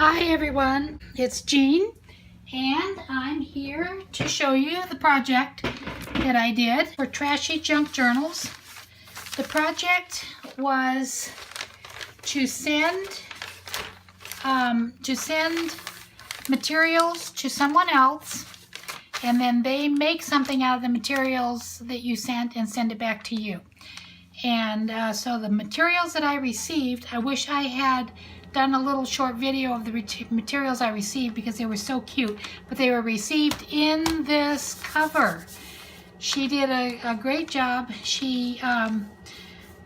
Hi everyone, it's Jean and I'm here to show you the project that I did for Trashy Junk Journals. The project was to send materials to someone else, and then they make something out of the materials that you sent and send it back to you. And so the materials that I received, I wish I had done a little short video of the materials I received because they were so cute, but they were received in this cover. She did a great job. She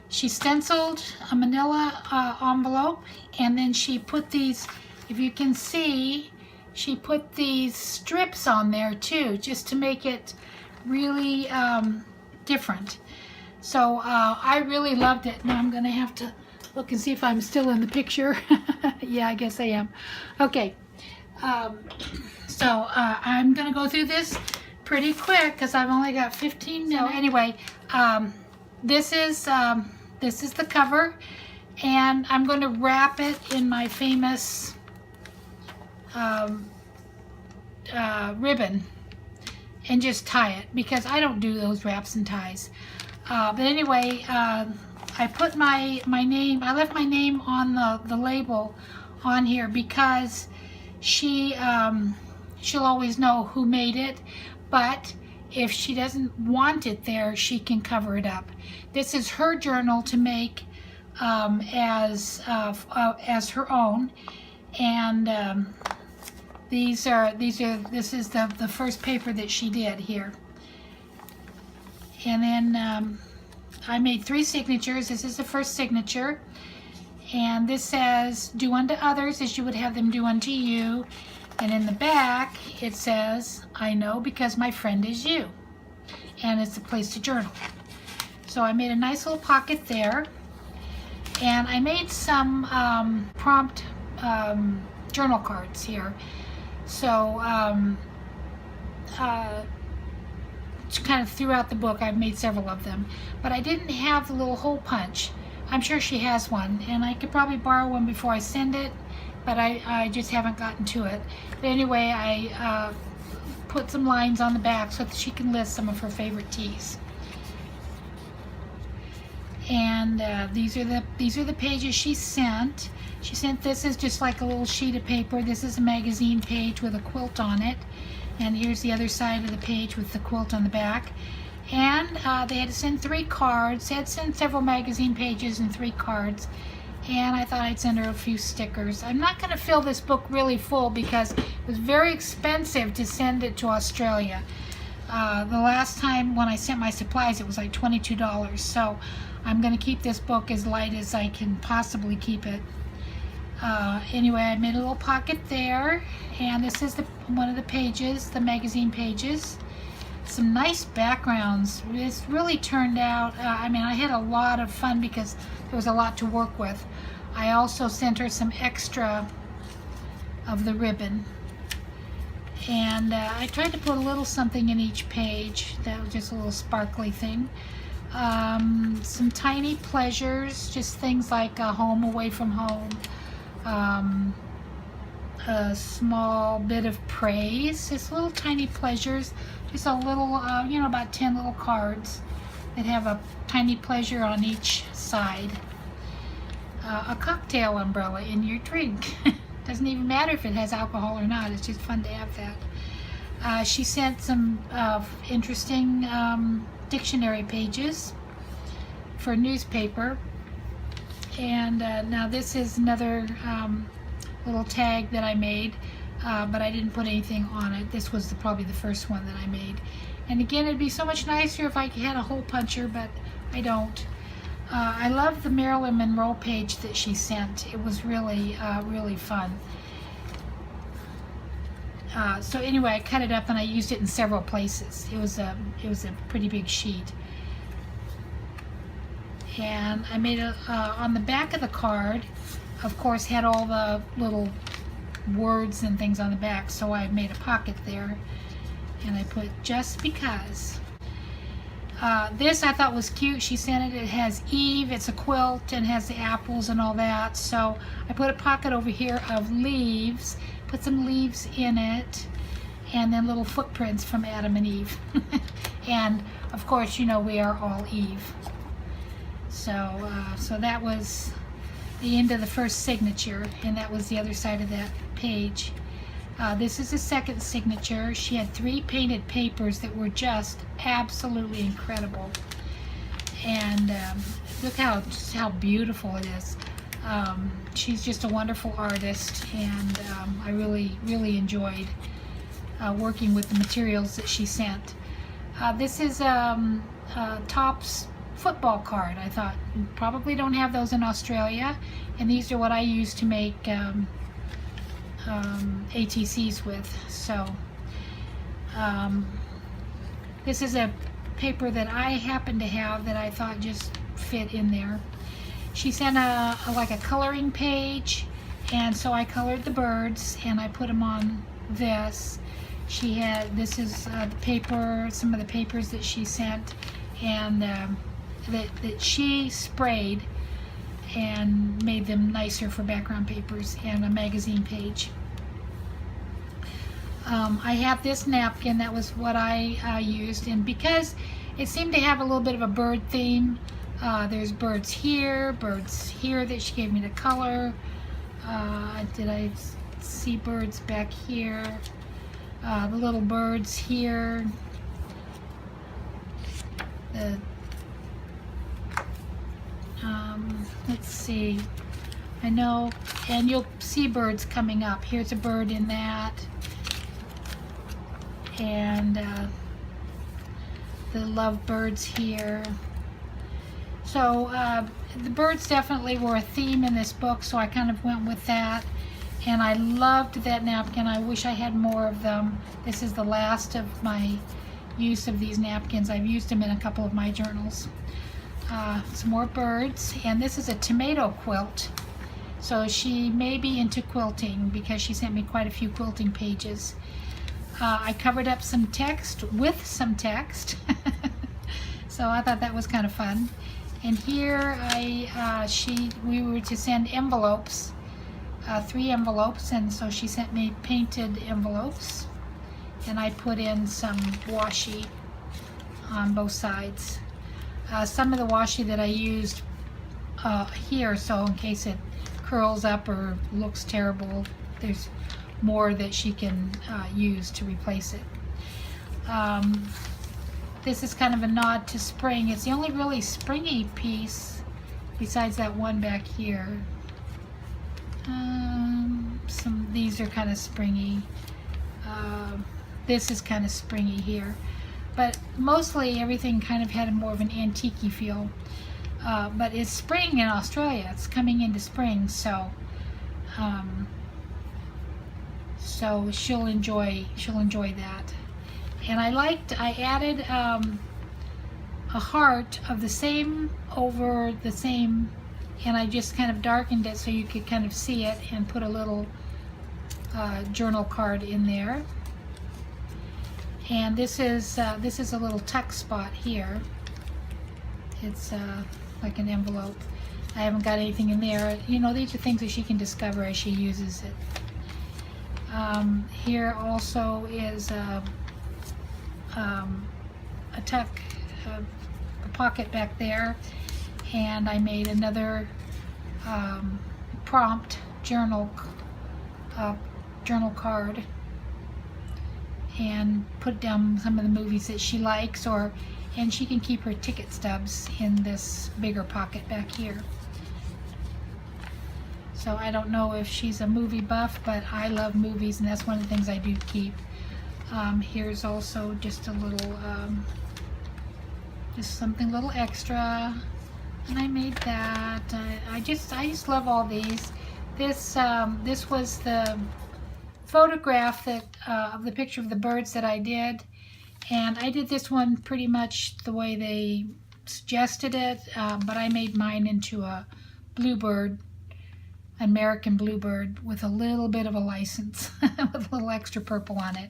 stenciled a manila envelope, and then she put these, if you can see, she put these strips on there too, just to make it really different. So I really loved it. Now I'm going to have to look and see if I'm still in the picture. Yeah, I guess I am. Okay, so I'm going to go through this pretty quick because I've only got 15 minutes. So anyway, this is the cover, and I'm going to wrap it in my famous ribbon and just tie it, because I don't do those wraps and ties. But anyway, I put my name, I left my name on the label on here because she'll always know who made it, but if she doesn't want it there, she can cover it up. This is her journal to make as her own, and this is the first paper that she did here. And then I made 3 signatures. This is the first signature, and this says, "Do unto others as you would have them do unto you." And in the back it says, "I know because my friend is you," and it's a place to journal. So I made a nice little pocket there, and I made some prompt journal cards here. So kind of throughout the book I've made several of them, but I didn't have the little hole punch. I'm sure she has one, and I could probably borrow one before I send it, but I just haven't gotten to it. But anyway, I put some lines on the back so that she can list some of her favorite teas. And these are the pages she sent. She sent this as just like a little sheet of paper. This is a magazine page with a quilt on it. And here's the other side of the page with the quilt on the back. And they had to send 3 cards. They had to send several magazine pages and 3 cards. And I thought I'd send her a few stickers. I'm not going to fill this book really full because it was very expensive to send it to Australia. The last time when I sent my supplies, it was like $22. So I'm going to keep this book as light as I can possibly keep it. Anyway, I made a little pocket there, and this is one of the pages, the magazine pages. Some nice backgrounds. This really turned out, I mean, I had a lot of fun because there was a lot to work with. I also sent her some extra of the ribbon, and I tried to put a little something in each page. That was just a little sparkly thing. Some tiny pleasures, just things like home away from home. A small bit of praise, just little tiny pleasures, just a little, about 10 little cards that have a tiny pleasure on each side. A cocktail umbrella in your drink. Doesn't even matter if it has alcohol or not, it's just fun to have that. She sent some interesting dictionary pages for newspaper. And now this is another little tag that I made, but I didn't put anything on it. This was probably the first one that I made. And again, it'd be so much nicer if I had a hole puncher, but I don't. I love the Marilyn Monroe page that she sent. It was really, really fun. So anyway, I cut it up and I used it in several places. It was a pretty big sheet. And I made on the back of the card, of course, had all the little words and things on the back, so I made a pocket there, and I put "just because." This I thought was cute. She sent it. It has Eve. It's a quilt and has the apples and all that. So I put a pocket over here of leaves. Put some leaves in it. And then little footprints from Adam and Eve. And of course, you know, we are all Eve. So, so that was the end of the first signature. And that was the other side of that page. This is the second signature. She had 3 painted papers that were just absolutely incredible. And look how beautiful it is. She's just a wonderful artist, and I really enjoyed working with the materials that she sent. This is Topps football card. I thought probably don't have those in Australia, and these are what I use to make ATCs with. So this is a paper that I happen to have that I thought just fit in there. She sent like a coloring page, and so I colored the birds and I put them on this. She had, this is the paper, some of the papers that she sent, and that she sprayed and made them nicer for background papers, and a magazine page. I have this napkin. That was what I used, and because it seemed to have a little bit of a bird theme, there's birds here that she gave me to color. Did I see birds back here? The little birds here. The let's see. I know, and you'll see birds coming up. Here's a bird in that, and the lovebirds here. So the birds definitely were a theme in this book, so I kind of went with that. And I loved that napkin. I wish I had more of them. This is the last of my use of these napkins. I've used them in a couple of my journals. Some more birds, and this is a tomato quilt. So she may be into quilting because she sent me quite a few quilting pages. I covered up some text with some text. So I thought that was kind of fun. And here we were to send envelopes, 3 envelopes, and so she sent me painted envelopes, and I put in some washi on both sides. Some of the washi that I used here, so in case it curls up or looks terrible, there's more that she can use to replace it. This is kind of a nod to spring. It's the only really springy piece besides that one back here. These are kind of springy. This is kind of springy here. But mostly everything kind of had more of an antique-y feel. But it's spring in Australia. It's coming into spring, so so she'll enjoy that. And I added a heart of the same over the same, and I just kind of darkened it so you could kind of see it, and put a little journal card in there. And this is a little tuck spot here. It's like an envelope. I haven't got anything in there. You know, these are things that she can discover as she uses it. Here also is a tuck, a pocket back there, and I made another prompt journal card, and put down some of the movies that she likes, and she can keep her ticket stubs in this bigger pocket back here. So I don't know if she's a movie buff, but I love movies, and that's one of the things I do keep. Here's also just a little, just something a little extra, and I made that. I just love all these. This was the photograph that of the picture of the birds that I did, and I did this one pretty much the way they suggested it, but I made mine into a bluebird, American bluebird, with a little bit of a license with a little extra purple on it.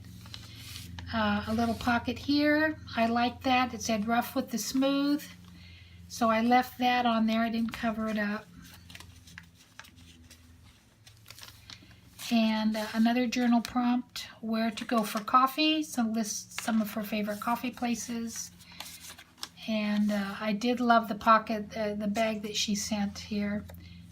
A little pocket here. I like that. It said rough with the smooth. So I left that on there. I didn't cover it up. And another journal prompt, where to go for coffee. So list some of her favorite coffee places. And I did love the pocket, the bag that she sent here.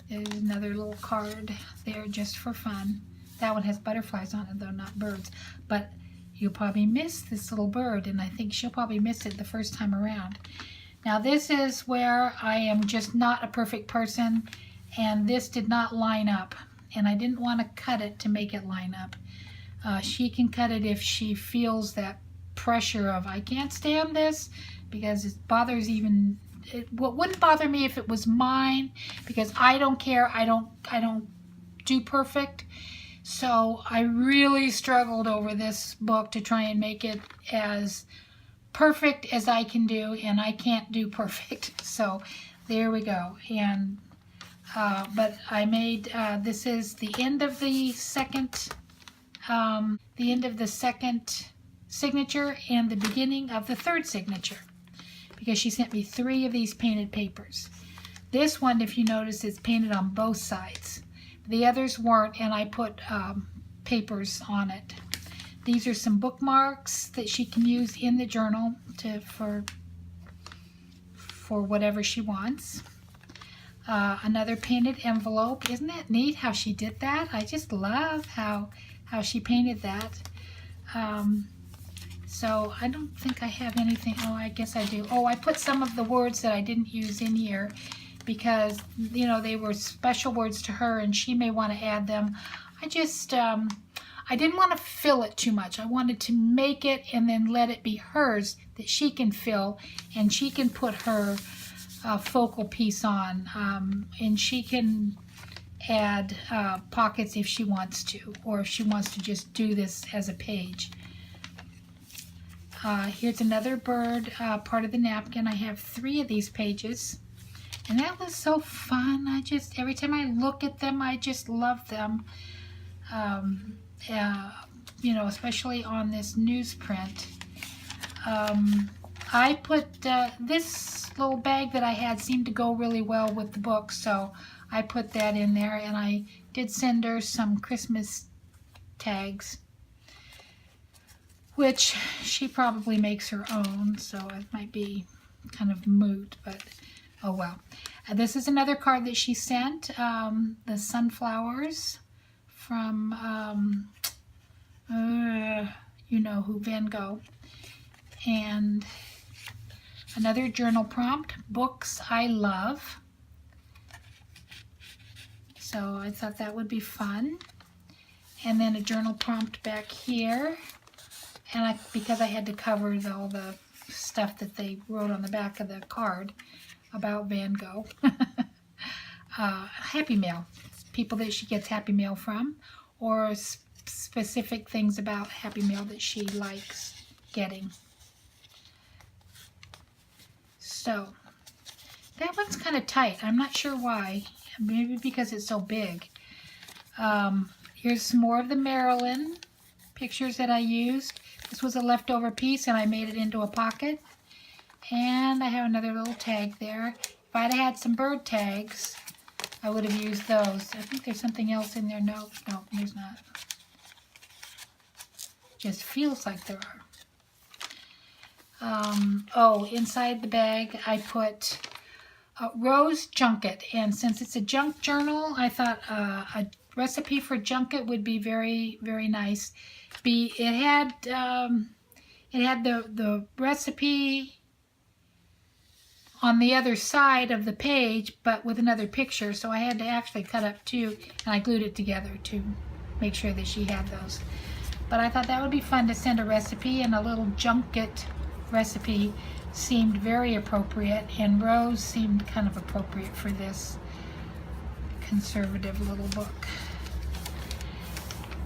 There's another little card there just for fun. That one has butterflies on it though, not birds. But you'll probably miss this little bird, and I think she'll probably miss it the first time around. Now this is where I am just not a perfect person, and this did not line up. And I didn't want to cut it to make it line up. She can cut it if she feels that pressure of, I can't stand this, because it bothers even, it wouldn't bother me if it was mine, because I don't care, I don't do perfect. So I really struggled over this book to try and make it as perfect as I can do, and I can't do perfect. So there we go. And but I made, this is the end of the second signature and the beginning of the third signature, because she sent me 3 of these painted papers. This one, if you notice, is painted on both sides. The others weren't, and I put papers on it. These are some bookmarks that she can use in the journal for whatever she wants. Another painted envelope. Isn't that neat how she did that? I just love how she painted that. So I don't think I have anything. Oh, I guess I do. Oh, I put some of the words that I didn't use in here because, you know, they were special words to her and she may want to add them. I just, I didn't want to fill it too much. I wanted to make it and then let it be hers that she can fill, and she can put her focal piece on, and she can add pockets if she wants to, or if she wants to just do this as a page. Here's another bird, part of the napkin. I have 3 of these pages, and that was so fun. I just, every time I look at them, I just love them. You know, especially on this newsprint. I put this little bag that I had seemed to go really well with the book, so I put that in there, and I did send her some Christmas tags, which she probably makes her own, so it might be kind of moot, but oh well. This is another card that she sent, the sunflowers from, you know who, Van Gogh. And another journal prompt, books I love. So I thought that would be fun. And then a journal prompt back here. And because I had to cover all the stuff that they wrote on the back of the card about Van Gogh. Happy mail. People that she gets happy mail from, or specific things about happy mail that she likes getting. So that one's kind of tight. I'm not sure why. Maybe because it's so big. Here's some more of the Marilyn pictures that I used. This was a leftover piece and I made it into a pocket. And I have another little tag there. If I'd had some bird tags, I would have used those. I think there's something else in there. No, there's not. Just feels like there are. Oh, inside the bag I put rose junket, and since it's a junk journal, I thought a recipe for junket would be very, very nice. It had the recipe on the other side of the page, but with another picture, so I had to actually cut up 2, and I glued it together to make sure that she had those. But I thought that would be fun to send a recipe, and a little junket recipe seemed very appropriate, and rose seemed kind of appropriate for this conservative little book.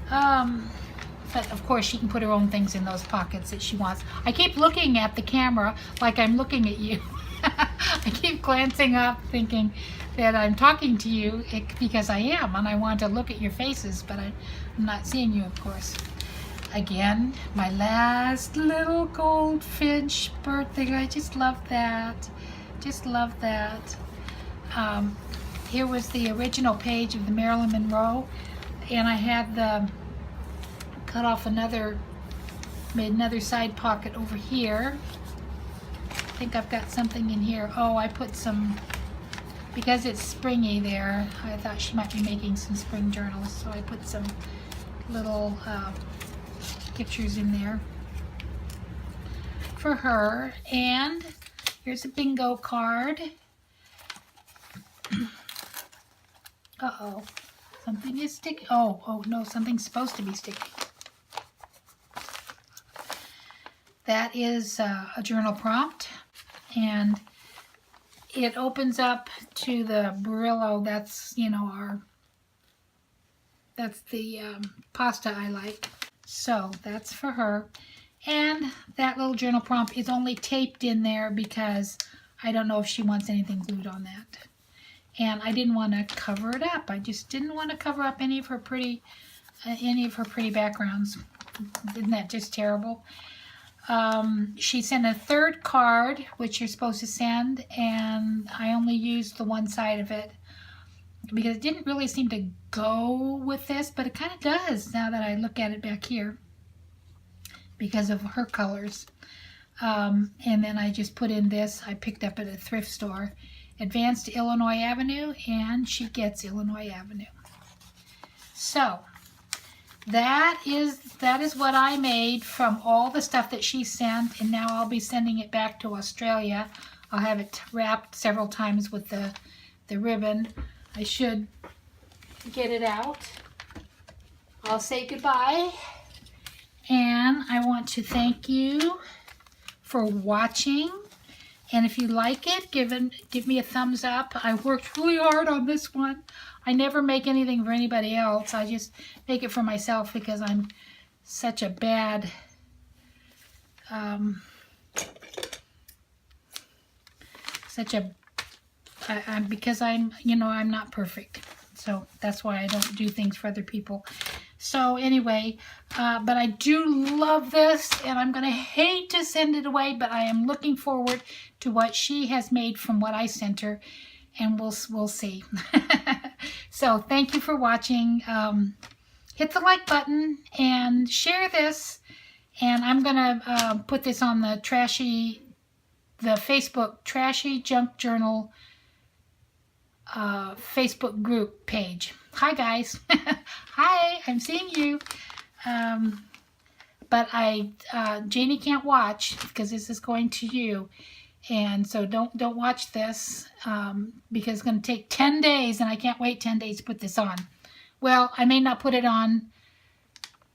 But of course she can put her own things in those pockets that she wants. I keep looking at the camera like I'm looking at you. I keep glancing up thinking that I'm talking to you, because I am, and I want to look at your faces, but I'm not seeing you, of course. Again, my last little goldfinch birthday. I just love that. Just love that. Here was the original page of the Marilyn Monroe, and I had the cut off made another side pocket over here. I think I've got something in here. Oh, I put some, because it's springy there, I thought she might be making some spring journals, so I put some little pictures in there for her. And here's a bingo card. Uh-oh, something is sticking. Oh no, something's supposed to be sticking. That is a journal prompt, and it opens up to the Brillo. That's, you know, that's the pasta I like. So that's for her. And that little journal prompt is only taped in there because I don't know if she wants anything glued on that. And I didn't want to cover it up. I just didn't want to cover up any of her pretty backgrounds. Isn't that just terrible? She sent a third card, which you're supposed to send, and I only used the one side of it because it didn't really seem to go with this, but it kind of does now that I look at it back here because of her colors. And then I just put in this I picked up at a thrift store. Advance to Illinois Avenue, and she gets Illinois Avenue. So that is what I made from all the stuff that she sent, and now I'll be sending it back to Australia. I'll have it wrapped several times with the ribbon. I should get it out. I'll say goodbye, and I want to thank you for watching. And if you like it, give me a thumbs up. I worked really hard on this one. I never make anything for anybody else. I just make it for myself because I'm such a bad, because I'm not perfect. So that's why I don't do things for other people. So anyway, but I do love this, and I'm going to hate to send it away, but I am looking forward to what she has made from what I sent her, and we'll see. So thank you for watching. Hit the like button and share this, and I'm going to put this on the Facebook Trashy Junk Journal Facebook group page. Hi guys. Hi, I'm seeing you. But Janie can't watch because this is going to you, and so don't watch this because it's going to take 10 days, and I can't wait 10 days to put this on. Well, I may not put it on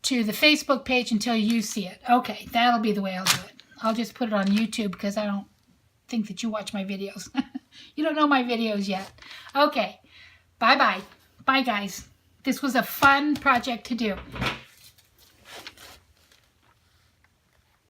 to the Facebook page until you see it. Okay, that'll be the way I'll do it. I'll just put it on YouTube because I don't think that you watch my videos. You don't know my videos yet. Okay, bye-bye. Bye, guys. This was a fun project to do.